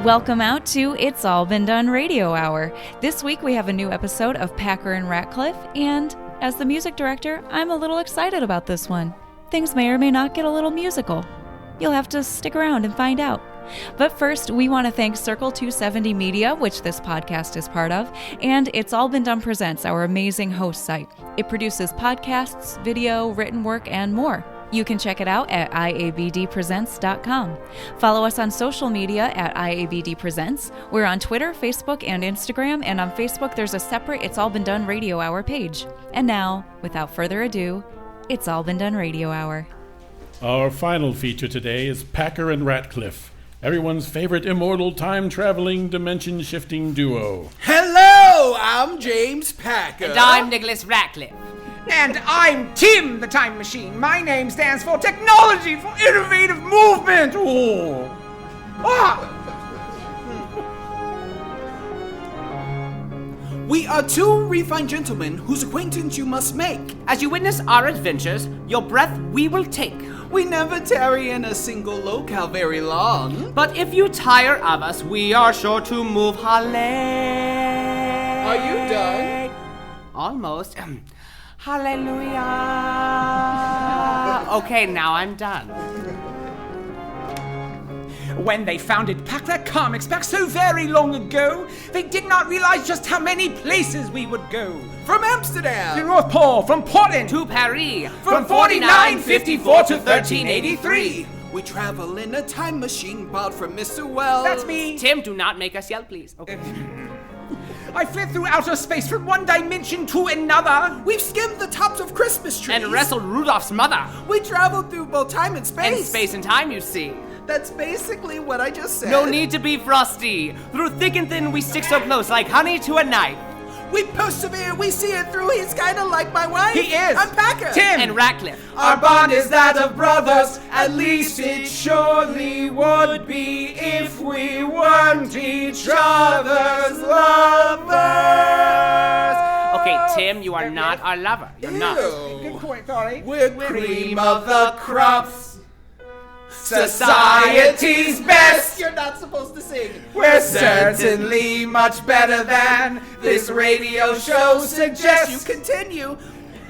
Welcome out to It's All Been Done Radio Hour. This week we have a new episode of Packer and Ratcliff, and as the music director, I'm a little excited about this one. Things may or may not get a little musical. You'll have to stick around and find out. But first, we want to thank Circle 270 Media, which this podcast is part of, and It's All Been Done Presents, our amazing host site. It produces podcasts, video, written work, and more. You can check it out at IABDpresents.com. Follow us on social media at IABD Presents. We're on Twitter, Facebook, and Instagram, and on Facebook there's a separate It's All Been Done Radio Hour page. And now, without further ado, It's All Been Done Radio Hour. Our final feature today is Packer and Ratcliff, everyone's favorite immortal time-traveling, dimension-shifting duo. Hello, I'm James Packer. And I'm Nicholas Ratcliff. And I'm Tim, the Time Machine. My name stands for Technology for Innovative Movement. Oh. We are two refined gentlemen whose acquaintance you must make. As you witness our adventures, your breath we will take. We never tarry in a single locale very long. But if you tire of us, we are sure to move Hale. Are you done? Almost. Hallelujah. Okay, now I'm done. When they founded Packer Comics back so very long ago, they did not realize just how many places we would go. From Amsterdam, To North Pole, from Portland, To Paris. from 4954 to 1383. we travel in a time machine bought from Mr. Wells. That's me. Tim, do not make us yell, please. Okay. I fled through outer space from one dimension to another. We've skimmed the tops of Christmas trees. And wrestled Rudolph's mother. We traveled through both time and space. And space and time, you see. That's basically what I just said. No need to be frosty. Through thick and thin, we stick so close, like honey to a knife. We persevere, we see it through. He's kind of like my wife. He is. I'm Packer. Tim. And Ratcliff. Our bond is that of brothers. At least it surely would be if we weren't each other's lovers. Okay, Tim, you are not our lover. You're not. Good point, sorry. We're cream of the crops. Society's best. You're not supposed to sing. We're certainly much better than this radio show suggests. You continue.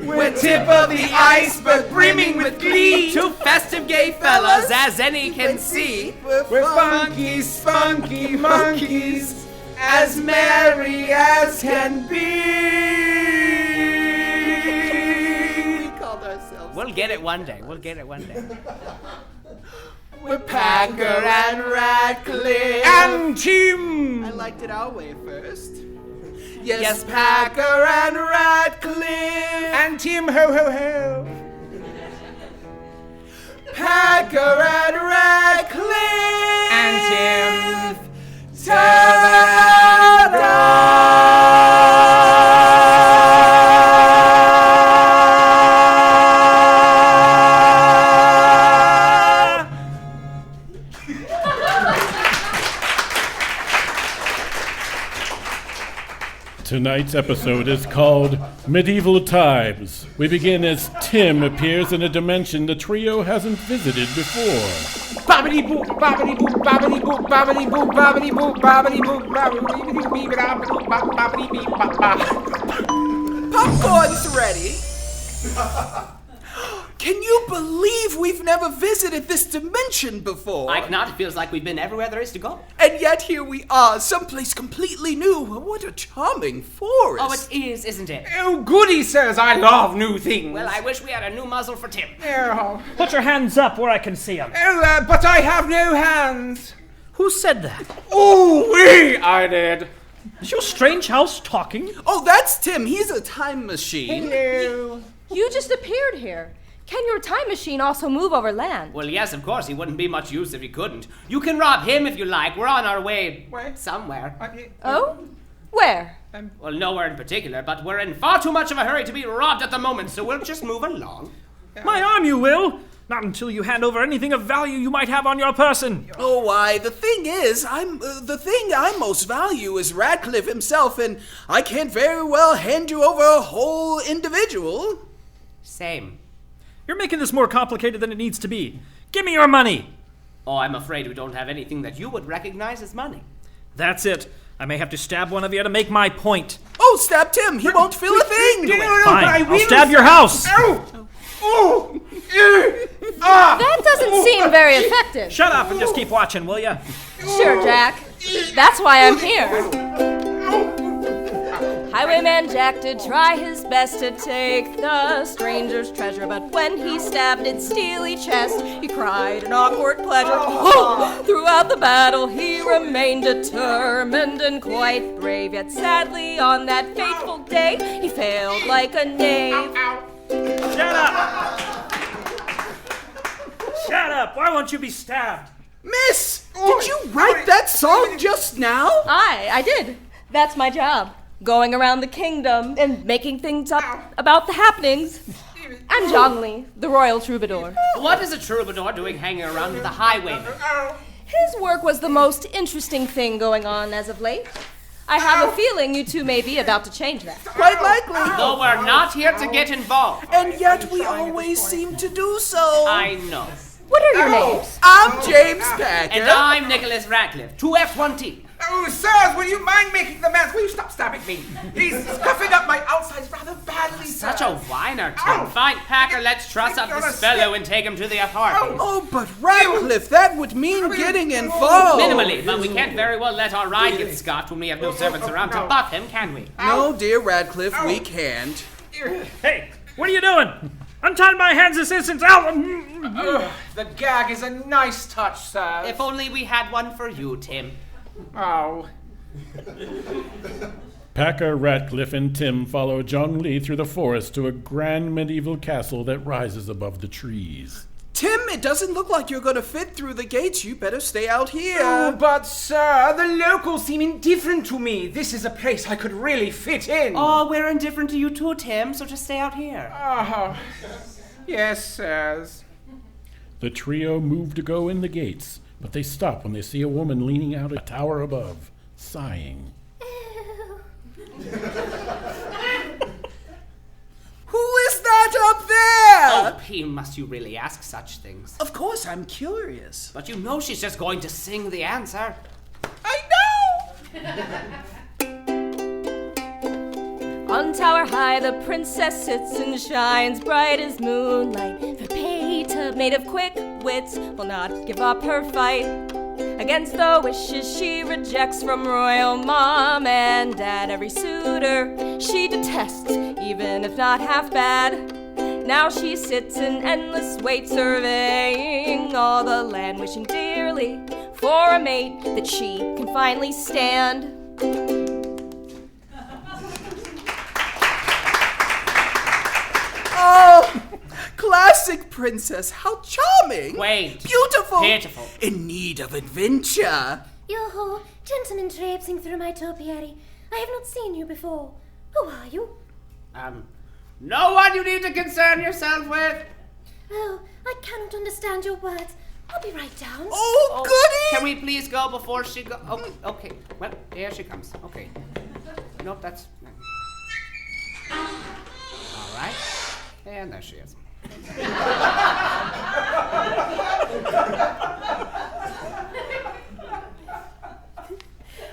We're tip of the iceberg, brimming with glee. Two festive gay fellas as any can see. We're funky, spunky monkeys, as merry as can be. We called ourselves. We'll get it one day. We'll get it one day. We're Packer and Ratcliff. And Tim. I liked it our way first. Yes, Packer and Ratcliff. And Tim, ho, ho, ho. Packer and Ratcliff. And Tim. Ta-da! Tonight's episode is called Medieval Times. We begin as Tim appears in a dimension the trio hasn't visited before. Bobbity boop, bobbity boop, bobbity boop, bobbity boop, bobbity boop, bobbity boop, bobbity boop, bobbity boop. Popcorn's ready. Can you believe we've never visited this dimension before? I cannot. It feels like we've been everywhere there is to go. And yet here we are, someplace completely new. What a charming forest. Oh, it is, isn't it? Oh, goody, sirs, I love new things. Well, I wish we had a new muzzle for Tim. Oh, Put your hands up where I can see them. but I have no hands. Who said that? Oh, I did. Is your strange house talking? Oh, that's Tim. He's a time machine. Hello. You just appeared here. Can your time machine also move over land? Well, yes, of course. He wouldn't be much use if he couldn't. You can rob him if you like. We're on our way Where? somewhere. Oh? Where? Well, nowhere in particular, but we're in far too much of a hurry to be robbed at the moment, so we'll just move along. My arm, you will. Not until you hand over anything of value you might have on your person. Oh, why, the thing is, the thing I most value is Ratcliff himself, and I can't very well hand you over a whole individual. Same. You're making this more complicated than it needs to be. Give me your money. Oh, I'm afraid we don't have anything that you would recognize as money. That's it. I may have to stab one of you to make my point. Oh, stab Tim. He won't feel a thing. Fine, I'll stab your house. That doesn't seem very effective. Shut up and just keep watching, will ya? Sure, Jack. That's why I'm here. Highwayman Jack did try his best to take the stranger's treasure, but when he stabbed its steely chest, he cried in awkward pleasure. Oh! Throughout the battle he remained determined and quite brave, yet sadly on that fateful day he failed like a knave. Shut up! Shut up! Why won't you be stabbed? Miss, did you write that song just now? I did. That's my job. Going around the kingdom and making things up about the happenings. I'm Jonglie, the royal troubadour. What is a troubadour doing hanging around with a highwayman? His work was the most interesting thing going on as of late. I have a feeling you two may be about to change that. Quite likely. Though we're not here to get involved. And yet we always seem to do so. I know. What are your names? I'm James Packer. And I'm Nicholas Ratcliff, 2F1T. Oh, sirs, will you mind making the man? Will you stop stabbing me? He's scuffing up my outsides rather badly, sir. Such a whiner, Tim. Fine, Packer, let's truss up this fellow and take him to the authorities. Oh, but Ratcliff, that would mean getting involved. Minimally, but we can't very well let our ride get scoffed when we have no servants around to buff him, can we? No, dear Ratcliff, we can't. Hey, what are you doing? Untie my hands this instant! Out! The gag is a nice touch, sir. If only we had one for you, Tim. Oh. Packer, Ratcliff, and Tim follow Jonglie through the forest to a grand medieval castle that rises above the trees. Tim, it doesn't look like you're going to fit through the gates. You better stay out here. Oh, but sir, the locals seem indifferent to me. This is a place I could really fit in. Oh, we're indifferent to you too, Tim, so just stay out here. Oh, yes, sirs. The trio move to go in the gates, but they stop when they see a woman leaning out a tower above, sighing. Who is that up there? Oh, P, must you really ask such things? Of course, I'm curious. But you know she's just going to sing the answer. I know! On tower high the princess sits and shines bright as moonlight. Verbaita, made of quick wits, will not give up her fight. Against the wishes she rejects from royal mom and dad. Every suitor she detests, even if not half bad. Now she sits in endless wait, surveying all the land, wishing dearly for a mate that she can finally stand. Oh, classic princess. How charming. Quaint. Beautiful. Pitiful. In need of adventure. Yoho, gentlemen traipsing through my topiary. I have not seen you before. Who are you? No one you need to concern yourself with. Oh, I cannot understand your words. I'll be right down. Oh, goody. Can we please go before she go? Oh, okay. Well, here she comes. Okay. Nope, that's... All right. And there she is.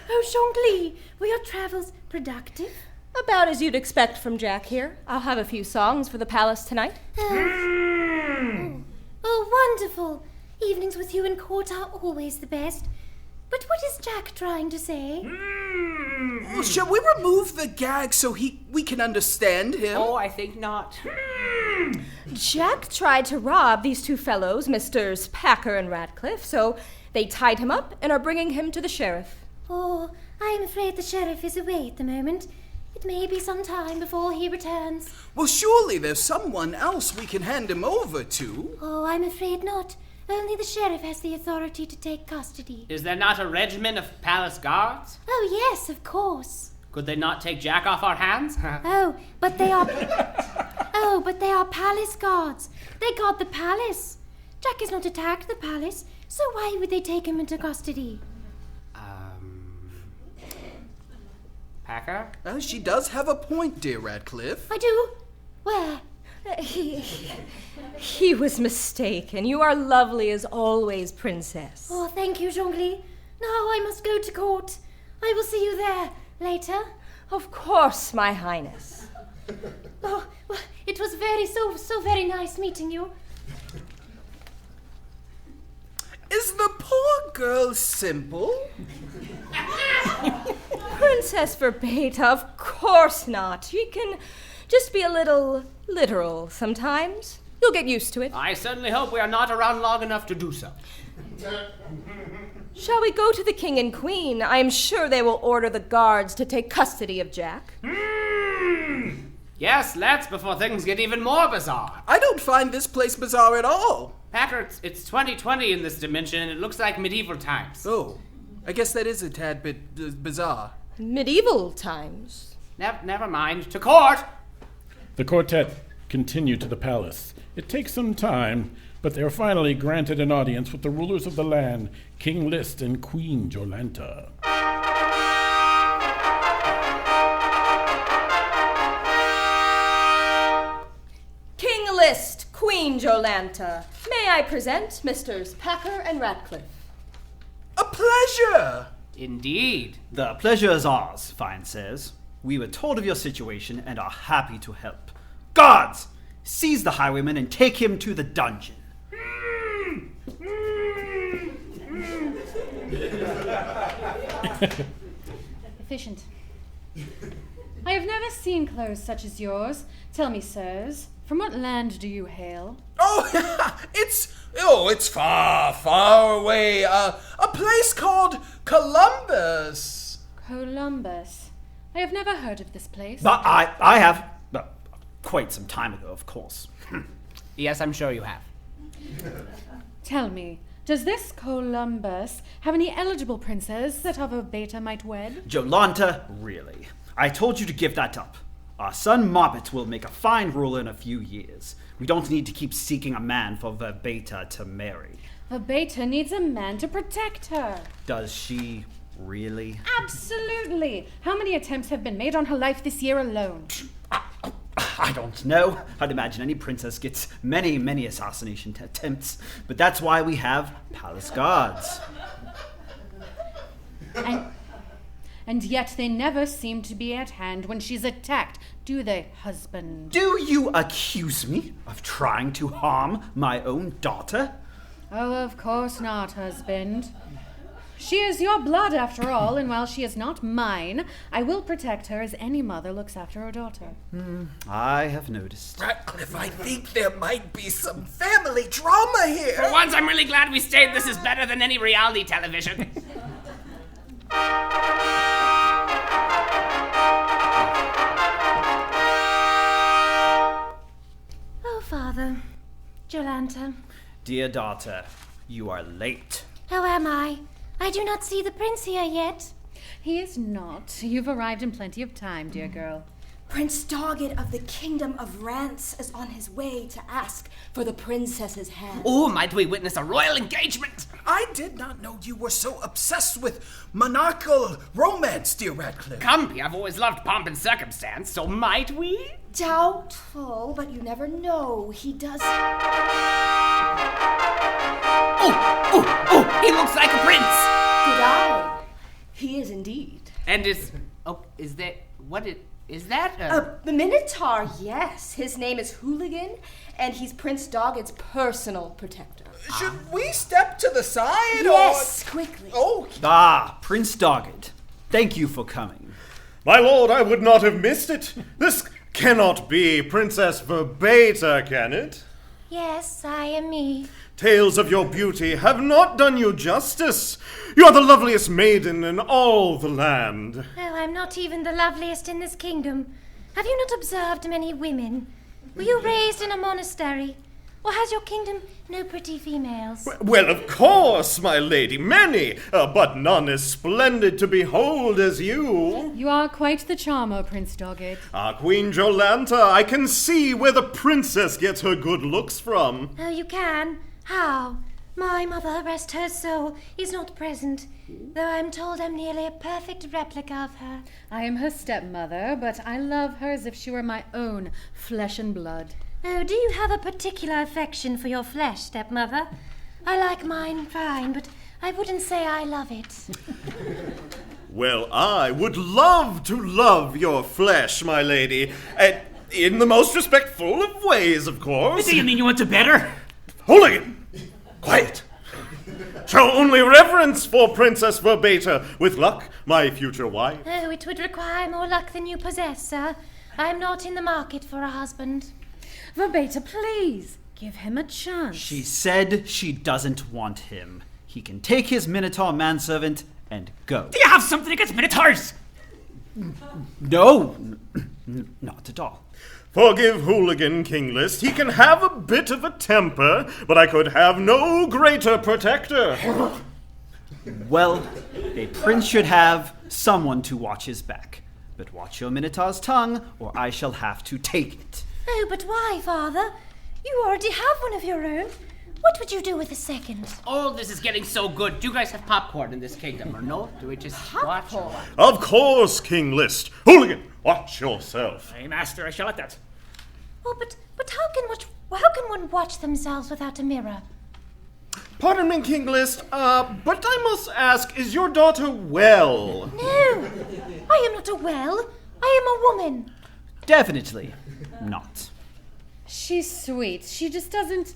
Oh, Jonglie, were your travels productive? About as you'd expect from Jack here. I'll have a few songs for the palace tonight. Oh, wonderful. Evenings with you in court are always the best. But what is Jack trying to say? Well, shall we remove the gag so we can understand him? Oh, I think not. Jack tried to rob these two fellows, Misters Packer and Ratcliff, so they tied him up and are bringing him to the sheriff. Oh, I am afraid the sheriff is away at the moment. It may be some time before he returns. Well, surely there's someone else we can hand him over to. Oh, I'm afraid not. Only the sheriff has the authority to take custody. Is there not a regiment of palace guards? Oh, yes, of course. Could they not take Jack off our hands? Oh, but they are... Oh, but they are palace guards. They guard the palace. Jack has not attacked the palace, so why would they take him into custody? Packer? She does have a point, dear Ratcliff. I do? Where? He was mistaken. You are lovely as always, Princess. Oh, thank you, Jonglie. Now I must go to court. I will see you there later. Of course, my highness. Oh, well, it was so very nice meeting you. Is the poor girl simple? Princess Verbaita, of course not. She can just be a little literal sometimes. You'll get used to it. I certainly hope we are not around long enough to do so. Shall we go to the king and queen? I am sure they will order the guards to take custody of Jack. Yes, let's, before things get even more bizarre. I don't find this place bizarre at all. Packer, it's 2020 in this dimension, and it looks like medieval times. Oh, I guess that is a tad bit bizarre. Medieval times. Never mind. To court! The quartet continue to the palace. It takes some time, but they are finally granted an audience with the rulers of the land, King List and Queen Jolanta. King List, Queen Jolanta, may I present Misters Packer and Ratcliff? A pleasure! Indeed. The pleasure is ours, fine sirs. We were told of your situation and are happy to help. Guards! Seize the highwayman and take him to the dungeon. Efficient. I have never seen clothes such as yours. Tell me, sirs, from what land do you hail? Oh, it's far, far away. A place called Columbus. Columbus. I have never heard of this place. But I have. Quite some time ago, of course. Yes, I'm sure you have. Tell me, does this Columbus have any eligible princes that our Verbaita might wed? Jolanta, really. I told you to give that up. Our son Moppet will make a fine ruler in a few years. We don't need to keep seeking a man for Verbaita to marry. Verbaita needs a man to protect her. Does she really? Absolutely. How many attempts have been made on her life this year alone? I don't know. I'd imagine any princess gets many assassination attempts. But that's why we have palace guards. And yet they never seem to be at hand when she's attacked, do they, husband? Do you accuse me of trying to harm my own daughter? Oh, of course not, husband. She is your blood, after all, and while she is not mine, I will protect her as any mother looks after her daughter. I have noticed. Ratcliff, I think there might be some family drama here. For once, I'm really glad we stayed. This is better than any reality television. Oh, Father. Jolanta. Dear daughter, you are late. How am I? I do not see the prince here yet. He is not. You've arrived in plenty of time, dear girl. Prince Doggett of the Kingdom of Rance is on his way to ask for the princess's hand. Oh, might we witness a royal engagement? I did not know you were so obsessed with monarchical romance, dear Ratcliff. Come, I've always loved pomp and circumstance, so might we? Doubtful, but you never know. He does... Oh, he looks like a prince. Good eye. He is indeed. And is that? The Minotaur, yes. His name is Hooligan, and he's Prince Doggett's personal protector. Should we step to the side? Yes, quickly. Oh. Prince Doggett. Thank you for coming. My lord, I would not have missed it. This cannot be Princess Verbaita, can it? Yes, I am me. Tales of your beauty have not done you justice. You are the loveliest maiden in all the land. Oh, I'm not even the loveliest in this kingdom. Have you not observed many women? Were you raised in a monastery? Or has your kingdom no pretty females? Well, of course, my lady, many, but none as splendid to behold as you. You are quite the charmer, Prince Doggett. Queen Jolanta, I can see where the princess gets her good looks from. Oh, you can? How? My mother, rest her soul, is not present, though I'm told I'm nearly a perfect replica of her. I am her stepmother, but I love her as if she were my own flesh and blood. Oh, do you have a particular affection for your flesh, stepmother? I like mine fine, but I wouldn't say I love it. Well, I would love to love your flesh, my lady. In the most respectful of ways, of course. Do you mean you want to better? Hooligan! Quiet! Show only reverence for Princess Verbaita. With luck, my future wife. Oh, it would require more luck than you possess, sir. I'm not in the market for a husband. Verbaita, please, give him a chance. She said she doesn't want him. He can take his Minotaur manservant and go. Do you have something against Minotaurs? No, not at all. Forgive Hooligan, King List. He can have a bit of a temper, but I could have no greater protector. Well, a prince should have someone to watch his back. But watch your Minotaur's tongue, or I shall have to take it. Oh, but why, Father? You already have one of your own. What would you do with a second? Oh, this is getting so good. Do you guys have popcorn in this kingdom, or no? Do we just watch? Of course, King List. Hooligan, watch yourself. Aye, master, I shall at that. Oh, but how can one watch themselves without a mirror? Pardon me, King List, but I must ask, is your daughter well? No, I am not a well. I am a woman. Definitely not. She's sweet. She just doesn't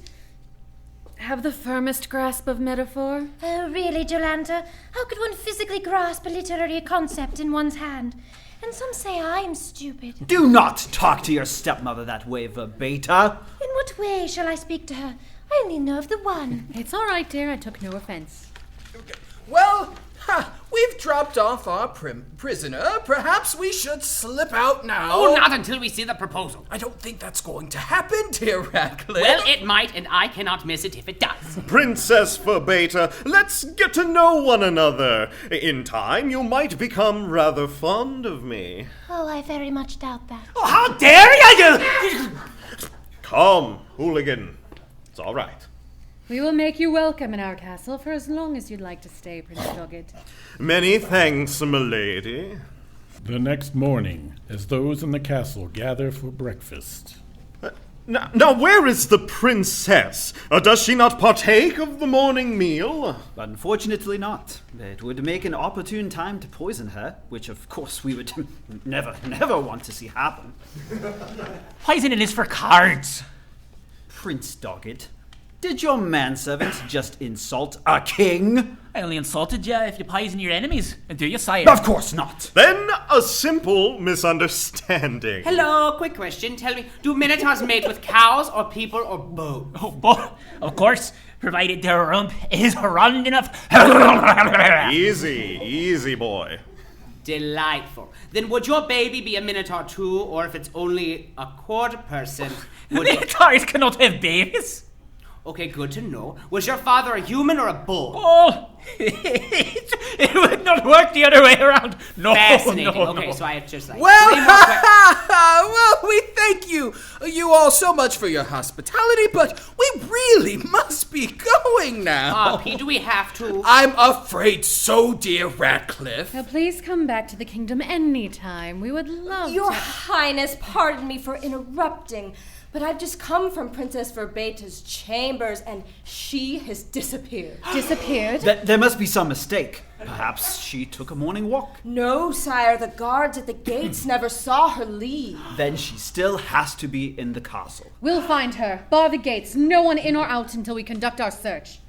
have the firmest grasp of metaphor. Oh, really, Jolanta? How could one physically grasp a literary concept in one's hand? And some say I'm stupid. Do not talk to your stepmother that way, Verbaita. In what way shall I speak to her? I only know of the one. It's all right, dear. I took no offense. Well, we've dropped off our prisoner. Perhaps we should slip out now. Oh, not until we see the proposal. I don't think that's going to happen, dear Ratcliff. Well, it might, and I cannot miss it if it does. Princess Verbaita, let's get to know one another. In time, you might become rather fond of me. Oh, I very much doubt that. Oh, how dare you! Come, Hooligan. It's all right. We will make you welcome in our castle for as long as you'd like to stay, Prince Doggett. Many thanks, milady. The next morning, as those in the castle gather for breakfast. Now, where is the princess? Does she not partake of the morning meal? Unfortunately not. It would make an opportune time to poison her, which of course we would never want to see happen. Poisoning is for cards. Prince Doggett, did your manservant just insult a king? I only insulted you if you poison your enemies. And do you, sire? Of course not. Then a simple misunderstanding. Hello, quick question. Tell me, do minotaurs mate with cows or people or both? Oh, both. Of course, provided their rump is round enough. Easy, boy. Delightful. Then would your baby be a minotaur too, or if it's only a quarter person, would Minotaurs cannot have babies. Okay, good to know. Was your father a human or a bull? Oh, it would not work the other way around. No, Fascinating. no, okay, no. so I have just like... Well, we thank you all so much for your hospitality, but we really must be going now. Pete, do we have to? I'm afraid so, dear Ratcliff. Now, please come back to the kingdom any time. We would love Your to. Highness, pardon me for interrupting, but I've just come from Princess Verbaita's chambers, and she has disappeared. Disappeared? There must be some mistake. Perhaps she took a morning walk. No, sire, the guards at the gates never saw her leave. Then she still has to be in the castle. We'll find her. Bar the gates. No one in or out until we conduct our search.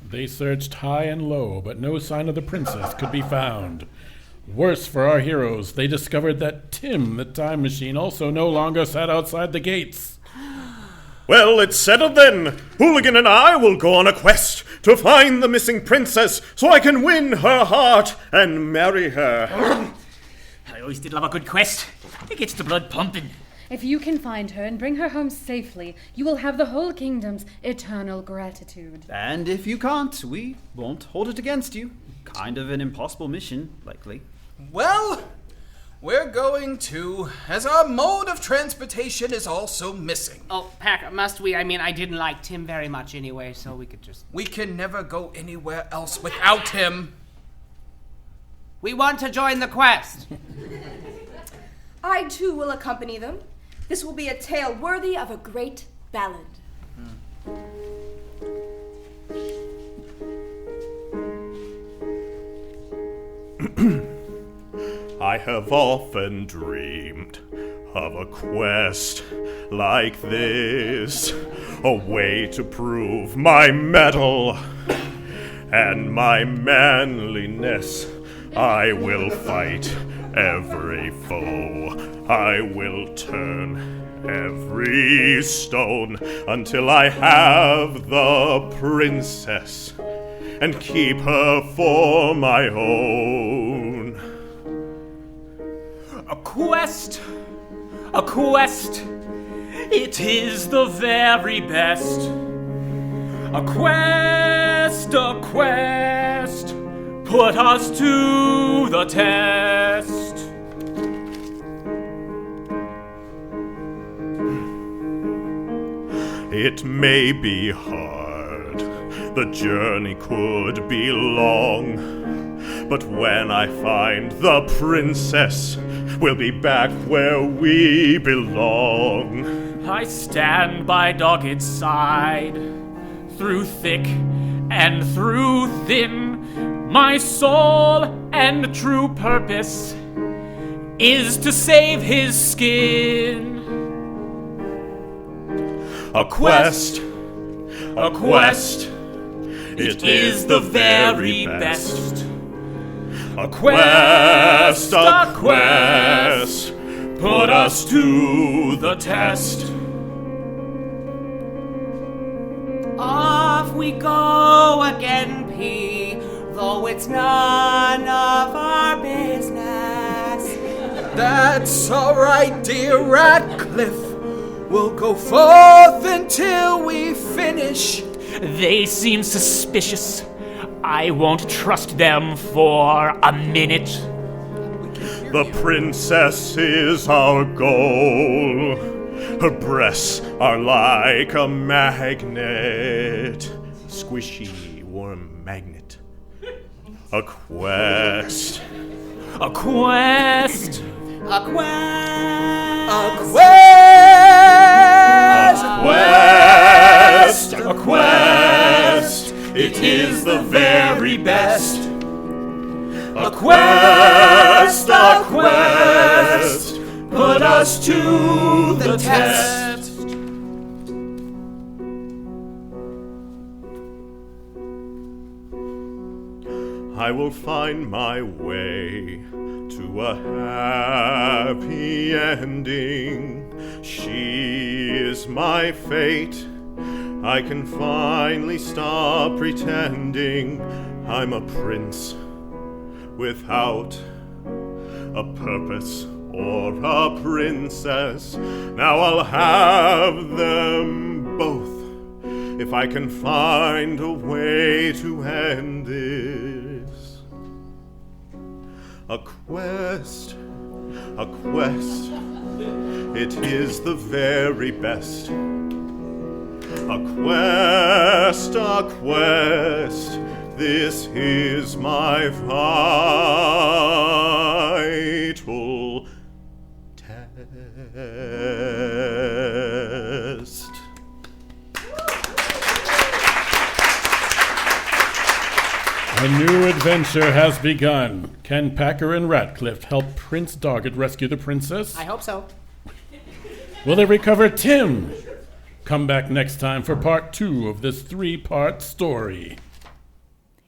They searched high and low, but no sign of the princess could be found. Worse for our heroes, they discovered that Tim, the time machine, also no longer sat outside the gates. Well, it's settled then. Hooligan and I will go on a quest to find the missing princess so I can win her heart and marry her. I always did love a good quest. It gets the blood pumping. If you can find her and bring her home safely, you will have the whole kingdom's eternal gratitude. And if you can't, we won't hold it against you. Kind of an impossible mission, likely. Well, we're going to, as our mode of transportation is also missing. Oh, Packer, must we? I mean, I didn't like Tim very much anyway, so we could just... We can never go anywhere else without him. We want to join the quest. I, too, will accompany them. This will be a tale worthy of a great ballad. I have often dreamed of a quest like this, a way to prove my mettle and my manliness. I will fight every foe. I will turn every stone until I have the princess and keep her for my own. A quest, it is the very best. A quest, put us to the test. It may be hard, the journey could be long, but when I find the princess, we'll be back where we belong. I stand by Dogged's side, through thick and through thin. My sole and true purpose is to save his skin. A quest, it is the very best. A quest, put us to the test. Off we go again, P, though it's none of our business. That's all right, dear Ratcliff. We'll go forth until we finish. They seem suspicious. I won't trust them for a minute. The princess is our goal. Her breasts are like a magnet. Squishy warm magnet. A quest. A quest. A quest. A quest. A quest. A quest. It is the very best. A quest. A quest. Put us to the test. I will find my way to a happy ending. She is my fate. I can finally stop pretending I'm a prince without a purpose or a princess. Now I'll have them both if I can find a way to end this. A quest, it is the very best. A quest, this is my vital test. A new adventure has begun. Can Packer and Ratcliff help Prince Dogged rescue the princess? I hope so. Will they recover Tim? Come back next time for part 2 of this 3-part story.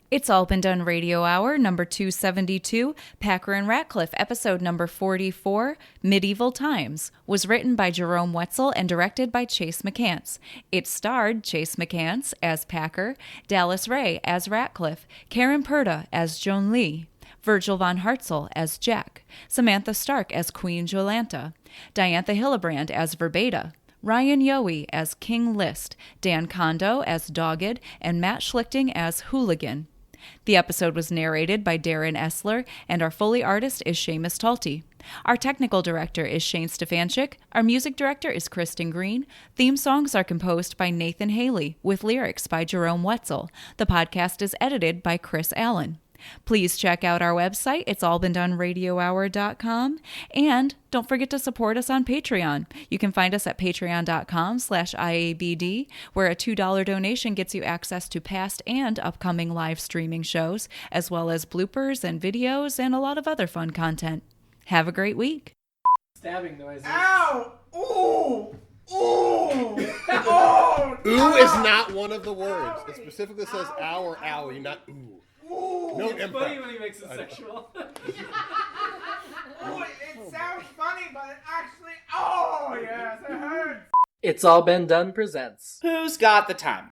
It's All Been Done Radio Hour, number 272, Packer and Ratcliff, episode number 44, Medieval Times, was written by Jerome Wetzel and directed by Chase McCants. It starred Chase McCants as Packer, Dallas Ray as Ratcliff, Karen Perta as Jonglie, Virgil von Hartzel as Jack, Samantha Stark as Queen Jolanta, Diantha Hillebrand as Verbaita, Ryan Yohe as King List, Dan Condo as Dogged, and Matt Schlichting as Hooligan. The episode was narrated by Darren Esler, and our Foley artist is Seamus Talty. Our technical director is Shane Stefanchik. Our music director is Kristin Green. Theme songs are composed by Nathan Haley, with lyrics by Jerome Wetzel. The podcast is edited by Chris Allen. Please check out our website, itsallbeendoneradiohour.com, and don't forget to support us on Patreon. You can find us at patreon.com/IABD, where a $2 donation gets you access to past and upcoming live streaming shows, as well as bloopers and videos and a lot of other fun content. Have a great week. Stabbing noises. Ow! Ooh! Ooh! Oh! Ooh is not one of the words. It specifically says ow or owie, not ooh. Ooh! No It's improv. funny when he makes it sexual. Ooh, it sounds funny, but it actually... Oh, yes, it hurts! It's All Been Done presents. Who's got the time?